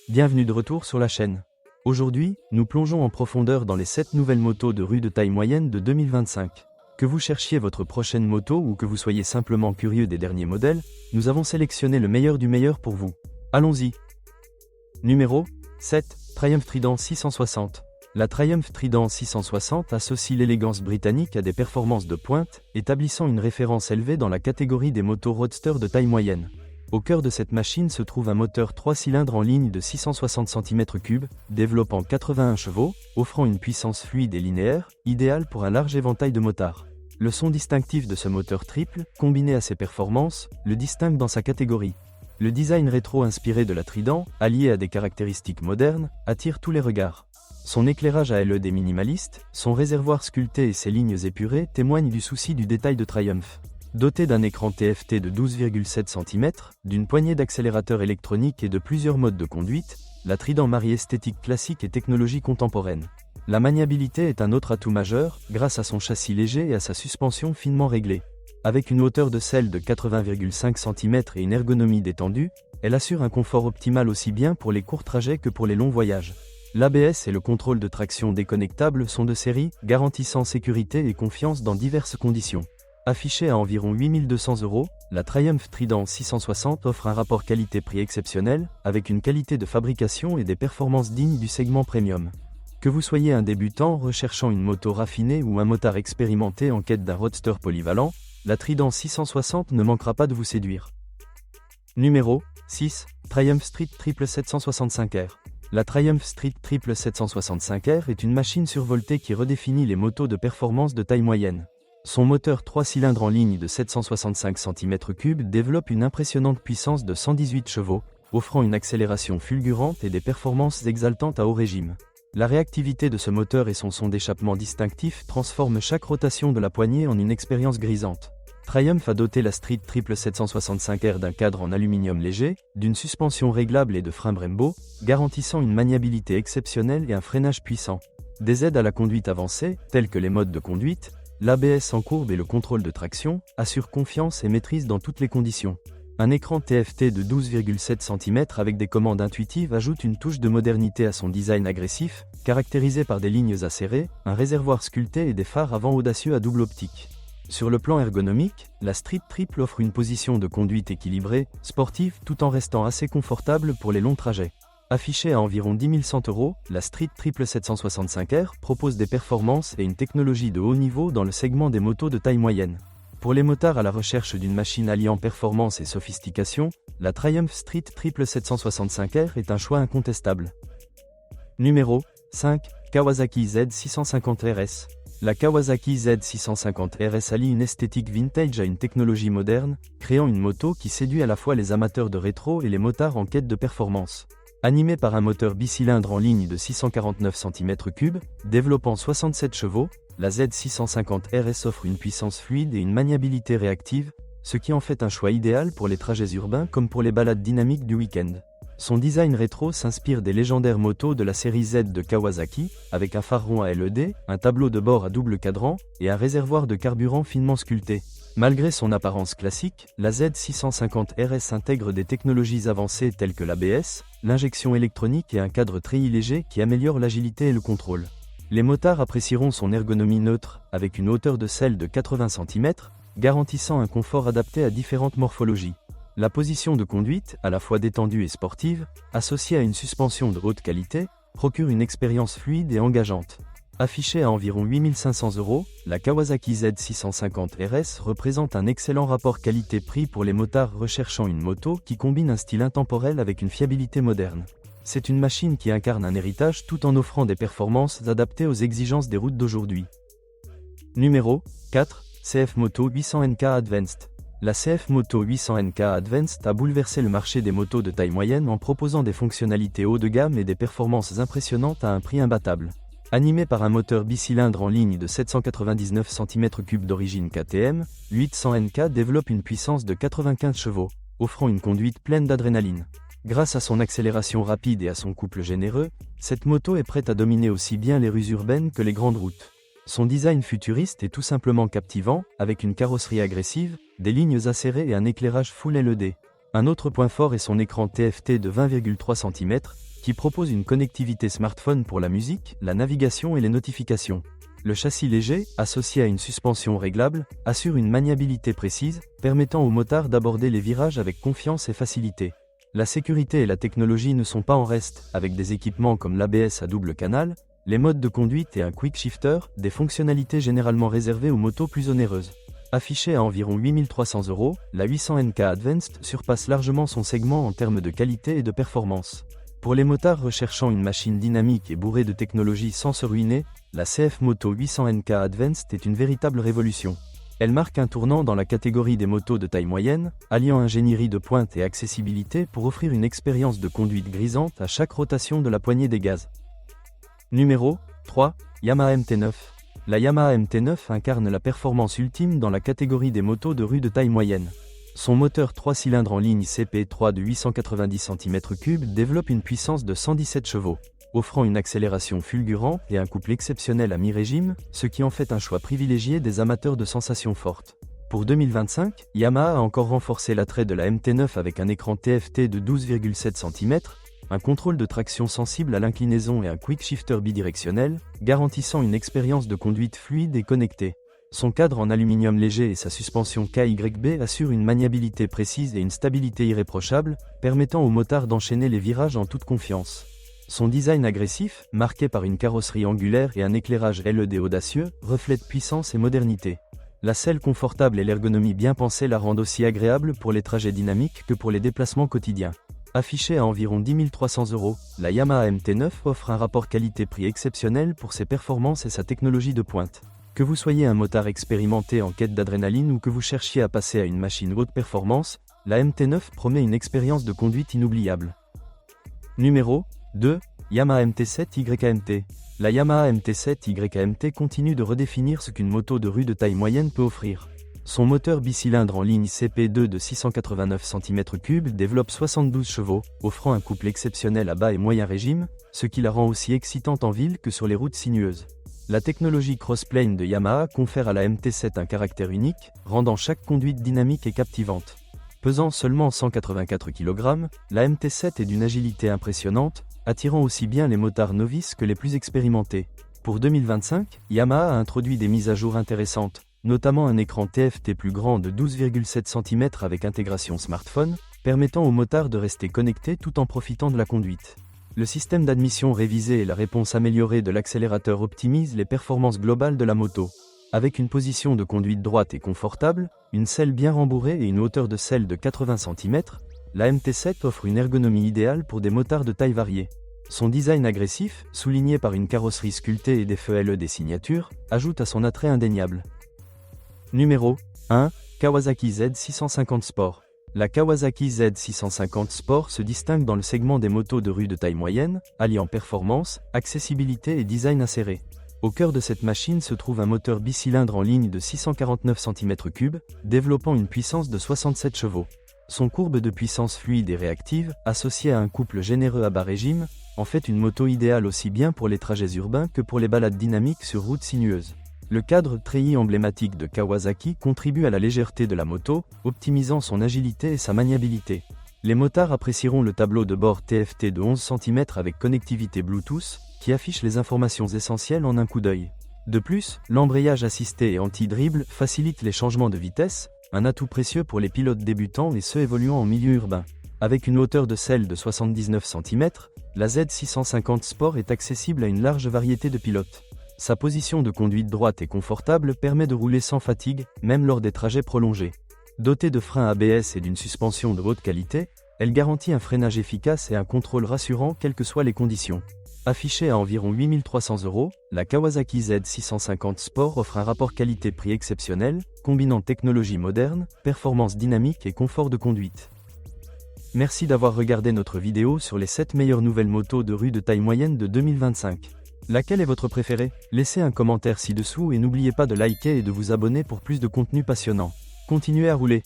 Bienvenue de retour sur la chaîne. Aujourd'hui, nous plongeons en profondeur dans les 7 nouvelles motos de rue de taille moyenne de 2025. Que vous cherchiez votre prochaine moto ou que vous soyez simplement curieux des derniers modèles, nous avons sélectionné le meilleur du meilleur pour vous. Allons-y. Numéro 7. Triumph Trident 660. La Triumph Trident 660 associe l'élégance britannique à des performances de pointe, établissant une référence élevée dans la catégorie des motos roadster de taille moyenne. Au cœur de cette machine se trouve un moteur 3 cylindres en ligne de 660 cm3, développant 81 chevaux, offrant une puissance fluide et linéaire, idéale pour un large éventail de motards. Le son distinctif de ce moteur triple, combiné à ses performances, le distingue dans sa catégorie. Le design rétro inspiré de la Trident, allié à des caractéristiques modernes, attire tous les regards. Son éclairage à LED minimaliste, son réservoir sculpté et ses lignes épurées témoignent du souci du détail de Triumph. Dotée d'un écran TFT de 12,7 cm, d'une poignée d'accélérateurs électroniques et de plusieurs modes de conduite, la Trident marie esthétique classique et technologie contemporaine. La maniabilité est un autre atout majeur, grâce à son châssis léger et à sa suspension finement réglée. Avec une hauteur de selle de 80,5 cm et une ergonomie détendue, elle assure un confort optimal aussi bien pour les courts trajets que pour les longs voyages. L'ABS et le contrôle de traction déconnectable sont de série, garantissant sécurité et confiance dans diverses conditions. Affichée à environ 8 200 €, la Triumph Trident 660 offre un rapport qualité-prix exceptionnel, avec une qualité de fabrication et des performances dignes du segment premium. Que vous soyez un débutant recherchant une moto raffinée ou un motard expérimenté en quête d'un roadster polyvalent, la Trident 660 ne manquera pas de vous séduire. Numéro 6. Triumph Street Triple 765R. La Triumph Street Triple 765R est une machine survoltée qui redéfinit les motos de performance de taille moyenne. Son moteur 3 cylindres en ligne de 765 cm3 développe une impressionnante puissance de 118 chevaux, offrant une accélération fulgurante et des performances exaltantes à haut régime. La réactivité de ce moteur et son son d'échappement distinctif transforment chaque rotation de la poignée en une expérience grisante. Triumph a doté la Street Triple 765R d'un cadre en aluminium léger, d'une suspension réglable et de freins Brembo, garantissant une maniabilité exceptionnelle et un freinage puissant. Des aides à la conduite avancée, telles que les modes de conduite, l'ABS en courbe et le contrôle de traction, assurent confiance et maîtrise dans toutes les conditions. Un écran TFT de 12,7 cm avec des commandes intuitives ajoute une touche de modernité à son design agressif, caractérisé par des lignes acérées, un réservoir sculpté et des phares avant audacieux à double optique. Sur le plan ergonomique, la Street Triple offre une position de conduite équilibrée, sportive tout en restant assez confortable pour les longs trajets. Affichée à environ 10 100 €, la Street Triple 765R propose des performances et une technologie de haut niveau dans le segment des motos de taille moyenne. Pour les motards à la recherche d'une machine alliant performance et sophistication, la Triumph Street Triple 765R est un choix incontestable. Numéro 5. Kawasaki Z650 RS. La Kawasaki Z650 RS allie une esthétique vintage à une technologie moderne, créant une moto qui séduit à la fois les amateurs de rétro et les motards en quête de performance. Animée par un moteur bicylindre en ligne de 649 cm3, développant 67 chevaux, la Z650 RS offre une puissance fluide et une maniabilité réactive, ce qui en fait un choix idéal pour les trajets urbains comme pour les balades dynamiques du week-end. Son design rétro s'inspire des légendaires motos de la série Z de Kawasaki, avec un phare rond à LED, un tableau de bord à double cadran, et un réservoir de carburant finement sculpté. Malgré son apparence classique, la Z650 RS intègre des technologies avancées telles que l'ABS, l'injection électronique et un cadre treillis léger qui améliore l'agilité et le contrôle. Les motards apprécieront son ergonomie neutre, avec une hauteur de selle de 80 cm, garantissant un confort adapté à différentes morphologies. La position de conduite, à la fois détendue et sportive, associée à une suspension de haute qualité, procure une expérience fluide et engageante. Affichée à environ 8 500 €, la Kawasaki Z650 RS représente un excellent rapport qualité-prix pour les motards recherchant une moto qui combine un style intemporel avec une fiabilité moderne. C'est une machine qui incarne un héritage tout en offrant des performances adaptées aux exigences des routes d'aujourd'hui. Numéro 4. CF Moto 800 NK Advanced. La CF Moto 800 NK Advanced a bouleversé le marché des motos de taille moyenne en proposant des fonctionnalités haut de gamme et des performances impressionnantes à un prix imbattable. Animé par un moteur bicylindre en ligne de 799 cm3 d'origine KTM, l'800 NK développe une puissance de 95 chevaux, offrant une conduite pleine d'adrénaline. Grâce à son accélération rapide et à son couple généreux, cette moto est prête à dominer aussi bien les rues urbaines que les grandes routes. Son design futuriste est tout simplement captivant, avec une carrosserie agressive, des lignes acérées et un éclairage full LED. Un autre point fort est son écran TFT de 20,3 cm, qui propose une connectivité smartphone pour la musique, la navigation et les notifications. Le châssis léger, associé à une suspension réglable, assure une maniabilité précise, permettant au motard d'aborder les virages avec confiance et facilité. La sécurité et la technologie ne sont pas en reste, avec des équipements comme l'ABS à double canal, les modes de conduite et un quick shifter, des fonctionnalités généralement réservées aux motos plus onéreuses. Affichée à environ 8 300 €, la 800NK Advanced surpasse largement son segment en termes de qualité et de performance. Pour les motards recherchant une machine dynamique et bourrée de technologie sans se ruiner, la CF Moto 800NK Advanced est une véritable révolution. Elle marque un tournant dans la catégorie des motos de taille moyenne, alliant ingénierie de pointe et accessibilité pour offrir une expérience de conduite grisante à chaque rotation de la poignée des gaz. Numéro 3, Yamaha MT9. La Yamaha MT9 incarne la performance ultime dans la catégorie des motos de rue de taille moyenne. Son moteur 3 cylindres en ligne CP3 de 890 cm3 développe une puissance de 117 chevaux, offrant une accélération fulgurante et un couple exceptionnel à mi-régime, ce qui en fait un choix privilégié des amateurs de sensations fortes. Pour 2025, Yamaha a encore renforcé l'attrait de la MT9 avec un écran TFT de 12,7 cm, un contrôle de traction sensible à l'inclinaison et un quick shifter bidirectionnel, garantissant une expérience de conduite fluide et connectée. Son cadre en aluminium léger et sa suspension KYB assurent une maniabilité précise et une stabilité irréprochable, permettant au motard d'enchaîner les virages en toute confiance. Son design agressif, marqué par une carrosserie angulaire et un éclairage LED audacieux, reflète puissance et modernité. La selle confortable et l'ergonomie bien pensée la rendent aussi agréable pour les trajets dynamiques que pour les déplacements quotidiens. Affichée à environ 10 300 €, la Yamaha MT9 offre un rapport qualité-prix exceptionnel pour ses performances et sa technologie de pointe. Que vous soyez un motard expérimenté en quête d'adrénaline ou que vous cherchiez à passer à une machine haute performance, la MT9 promet une expérience de conduite inoubliable. Numéro 2, Yamaha MT7 YKMT. La Yamaha MT7 YKMT continue de redéfinir ce qu'une moto de rue de taille moyenne peut offrir. Son moteur bicylindre en ligne CP2 de 689 cm3 développe 72 chevaux, offrant un couple exceptionnel à bas et moyen régime, ce qui la rend aussi excitante en ville que sur les routes sinueuses. La technologie Crossplane de Yamaha confère à la MT7 un caractère unique, rendant chaque conduite dynamique et captivante. Pesant seulement 184 kg, la MT7 est d'une agilité impressionnante, attirant aussi bien les motards novices que les plus expérimentés. Pour 2025, Yamaha a introduit des mises à jour intéressantes, notamment un écran TFT plus grand de 12,7 cm avec intégration smartphone, permettant aux motards de rester connectés tout en profitant de la conduite. Le système d'admission révisé et la réponse améliorée de l'accélérateur optimisent les performances globales de la moto. Avec une position de conduite droite et confortable, une selle bien rembourrée et une hauteur de selle de 80 cm, la MT7 offre une ergonomie idéale pour des motards de taille variée. Son design agressif, souligné par une carrosserie sculptée et des feux LED signatures, ajoute à son attrait indéniable. Numéro 1, Kawasaki Z650 Sport. La Kawasaki Z650 Sport se distingue dans le segment des motos de rue de taille moyenne, alliant performance, accessibilité et design acéré. Au cœur de cette machine se trouve un moteur bicylindre en ligne de 649 cm3, développant une puissance de 67 chevaux. Son courbe de puissance fluide et réactive, associée à un couple généreux à bas régime, en fait une moto idéale aussi bien pour les trajets urbains que pour les balades dynamiques sur routes sinueuses. Le cadre treillis emblématique de Kawasaki contribue à la légèreté de la moto, optimisant son agilité et sa maniabilité. Les motards apprécieront le tableau de bord TFT de 11 cm avec connectivité Bluetooth, qui affiche les informations essentielles en un coup d'œil. De plus, l'embrayage assisté et anti-dribble facilite les changements de vitesse, un atout précieux pour les pilotes débutants et ceux évoluant en milieu urbain. Avec une hauteur de selle de 79 cm, la Z650 Sport est accessible à une large variété de pilotes. Sa position de conduite droite et confortable permet de rouler sans fatigue, même lors des trajets prolongés. Dotée de freins ABS et d'une suspension de haute qualité, elle garantit un freinage efficace et un contrôle rassurant quelles que soient les conditions. Affichée à environ 8 300 €, la Kawasaki Z650 Sport offre un rapport qualité-prix exceptionnel, combinant technologie moderne, performance dynamique et confort de conduite. Merci d'avoir regardé notre vidéo sur les 7 meilleures nouvelles motos de rue de taille moyenne de 2025. Laquelle est votre préférée? Laissez un commentaire ci-dessous et n'oubliez pas de liker et de vous abonner pour plus de contenu passionnant. Continuez à rouler.